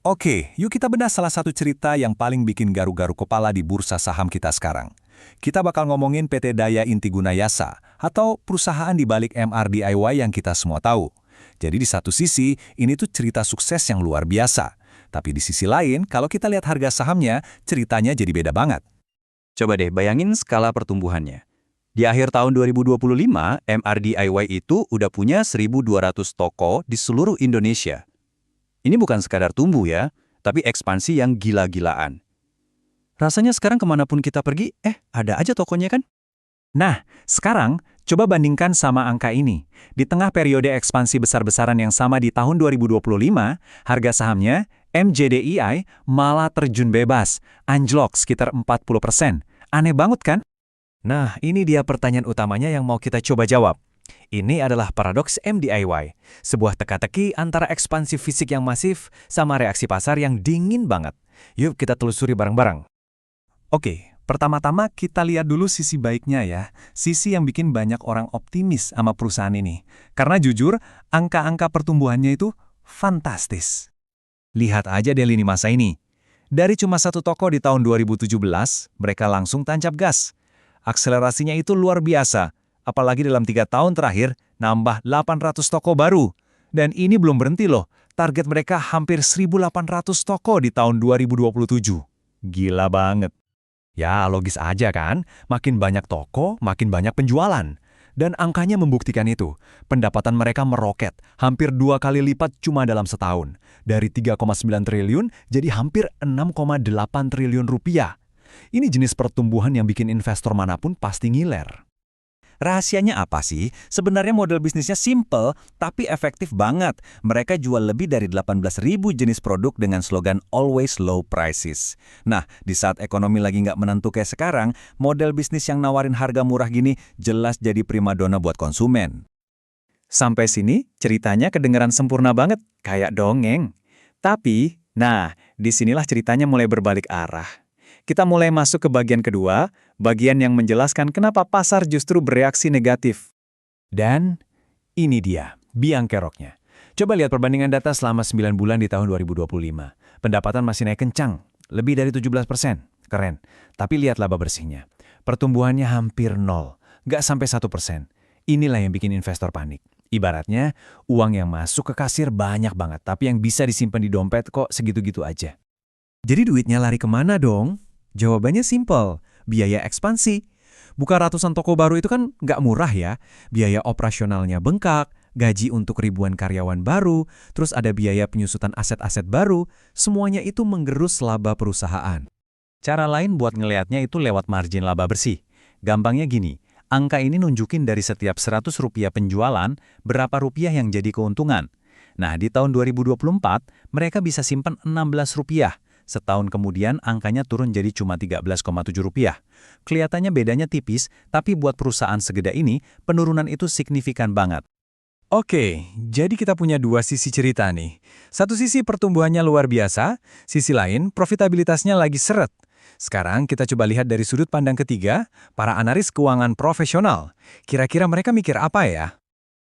Oke, yuk kita bedah salah satu cerita yang paling bikin garu-garu kepala di bursa saham kita sekarang. Kita bakal ngomongin PT Daya Inti Gunayasa, atau perusahaan di balik MRDIY yang kita semua tahu. Jadi di satu sisi, ini tuh cerita sukses yang luar biasa. Tapi di sisi lain, kalau kita lihat harga sahamnya, ceritanya jadi beda banget. Coba deh bayangin skala pertumbuhannya. Di akhir tahun 2025, MRDIY itu udah punya 1.200 toko di seluruh Indonesia. Ini bukan sekadar tumbuh ya, tapi ekspansi yang gila-gilaan. Rasanya sekarang kemanapun kita pergi, ada aja tokonya kan? Nah, sekarang coba bandingkan sama angka ini. Di tengah periode ekspansi besar-besaran yang sama di tahun 2025, harga sahamnya MJDII malah terjun bebas, anjlok sekitar 40%. Aneh banget kan? Nah, ini dia pertanyaan utamanya yang mau kita coba jawab. Ini adalah paradoks MDIY, sebuah teka-teki antara ekspansi fisik yang masif sama reaksi pasar yang dingin banget. Yuk kita telusuri bareng-bareng. Oke, pertama-tama kita lihat dulu sisi baiknya ya, sisi yang bikin banyak orang optimis sama perusahaan ini. Karena jujur, angka-angka pertumbuhannya itu fantastis. Lihat aja deh lini masa ini. Dari cuma satu toko di tahun 2017, mereka langsung tancap gas. Akselerasinya itu luar biasa. Apalagi dalam 3 tahun terakhir, nambah 800 toko baru. Dan ini belum berhenti loh, target mereka hampir 1.800 toko di tahun 2027. Gila banget. Ya, logis aja kan, makin banyak toko, makin banyak penjualan. Dan angkanya membuktikan itu. Pendapatan mereka meroket, hampir 2 kali lipat cuma dalam setahun. Dari 3,9 triliun jadi hampir 6,8 triliun rupiah. Ini jenis pertumbuhan yang bikin investor manapun pasti ngiler. Rahasianya apa sih? Sebenarnya model bisnisnya simple, tapi efektif banget. Mereka jual lebih dari 18.000 jenis produk dengan slogan Always Low Prices. Nah, di saat ekonomi lagi nggak menentu kayak sekarang, model bisnis yang nawarin harga murah gini jelas jadi primadona buat konsumen. Sampai sini, ceritanya kedengeran sempurna banget, kayak dongeng. Tapi, disinilah ceritanya mulai berbalik arah. Kita mulai masuk ke bagian kedua, bagian yang menjelaskan kenapa pasar justru bereaksi negatif. Dan ini dia, biang keroknya. Coba lihat perbandingan data selama 9 bulan di tahun 2025. Pendapatan masih naik kencang, lebih dari 17%. Keren. Tapi lihat laba bersihnya. Pertumbuhannya hampir 0, nggak sampai 1%. Inilah yang bikin investor panik. Ibaratnya, uang yang masuk ke kasir banyak banget, tapi yang bisa disimpan di dompet kok segitu-gitu aja. Jadi duitnya lari kemana dong? Jawabannya simpel, biaya ekspansi. Buka ratusan toko baru itu kan nggak murah ya. Biaya operasionalnya bengkak, gaji untuk ribuan karyawan baru, terus ada biaya penyusutan aset-aset baru, semuanya itu menggerus laba perusahaan. Cara lain buat ngelihatnya itu lewat margin laba bersih. Gampangnya gini, angka ini nunjukin dari setiap 100 rupiah penjualan, berapa rupiah yang jadi keuntungan. Nah, di tahun 2024, mereka bisa simpan 16 rupiah. Setahun kemudian angkanya turun jadi cuma 13,7 rupiah. Kelihatannya bedanya tipis, tapi buat perusahaan segede ini, penurunan itu signifikan banget. Oke, jadi kita punya dua sisi cerita nih. Satu sisi pertumbuhannya luar biasa, sisi lain profitabilitasnya lagi seret. Sekarang kita coba lihat dari sudut pandang ketiga, para analis keuangan profesional. Kira-kira mereka mikir apa ya?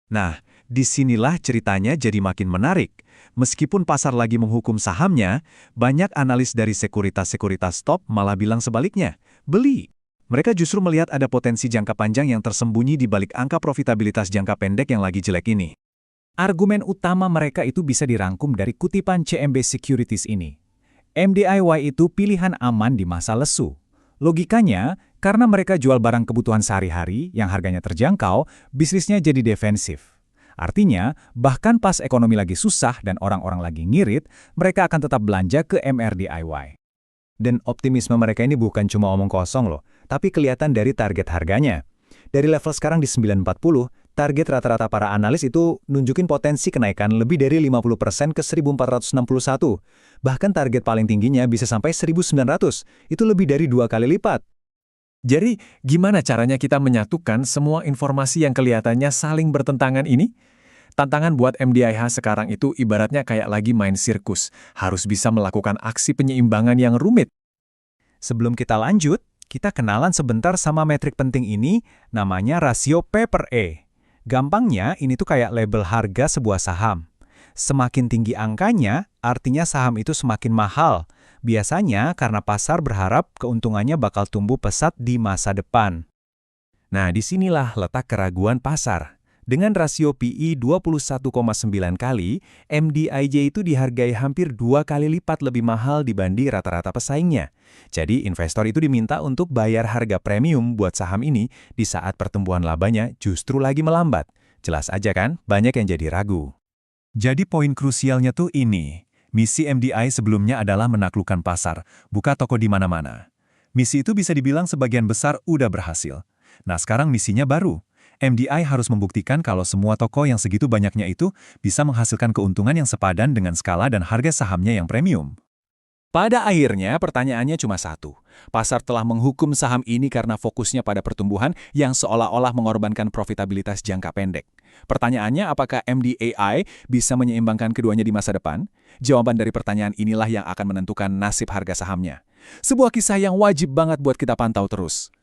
Nah, disinilah ceritanya jadi makin menarik. Meskipun pasar lagi menghukum sahamnya, banyak analis dari sekuritas-sekuritas top malah bilang sebaliknya, beli. Mereka justru melihat ada potensi jangka panjang yang tersembunyi di balik angka profitabilitas jangka pendek yang lagi jelek ini. Argumen utama mereka itu bisa dirangkum dari kutipan CMB Securities ini. MDIY itu pilihan aman di masa lesu. Logikanya, karena mereka jual barang kebutuhan sehari-hari yang harganya terjangkau, bisnisnya jadi defensif. Artinya, bahkan pas ekonomi lagi susah dan orang-orang lagi ngirit, mereka akan tetap belanja ke MRDIY. Dan optimisme mereka ini bukan cuma omong kosong loh, tapi kelihatan dari target harganya. Dari level sekarang di 940, target rata-rata para analis itu nunjukin potensi kenaikan lebih dari 50% ke 1461. Bahkan target paling tingginya bisa sampai 1900, itu lebih dari 2 kali lipat. Jadi, gimana caranya kita menyatukan semua informasi yang kelihatannya saling bertentangan ini? Tantangan buat MDIH sekarang itu ibaratnya kayak lagi main sirkus, harus bisa melakukan aksi penyeimbangan yang rumit. Sebelum kita lanjut, kita kenalan sebentar sama metrik penting ini, namanya rasio P/E. Gampangnya, ini tuh kayak label harga sebuah saham. Semakin tinggi angkanya, artinya saham itu semakin mahal. Biasanya karena pasar berharap keuntungannya bakal tumbuh pesat di masa depan. Nah, disinilah letak keraguan pasar. Dengan rasio PE 21,9 kali, MDIJ itu dihargai hampir 2 kali lipat lebih mahal dibanding rata-rata pesaingnya. Jadi, investor itu diminta untuk bayar harga premium buat saham ini di saat pertumbuhan labanya justru lagi melambat. Jelas aja kan, banyak yang jadi ragu. Jadi poin krusialnya tuh ini. Misi MDI sebelumnya adalah menaklukkan pasar, buka toko di mana-mana. Misi itu bisa dibilang sebagian besar udah berhasil. Nah sekarang misinya baru. MDI harus membuktikan kalau semua toko yang segitu banyaknya itu bisa menghasilkan keuntungan yang sepadan dengan skala dan harga sahamnya yang premium. Pada akhirnya, pertanyaannya cuma satu. Pasar telah menghukum saham ini karena fokusnya pada pertumbuhan yang seolah-olah mengorbankan profitabilitas jangka pendek. Pertanyaannya, apakah MDAI bisa menyeimbangkan keduanya di masa depan? Jawaban dari pertanyaan inilah yang akan menentukan nasib harga sahamnya. Sebuah kisah yang wajib banget buat kita pantau terus.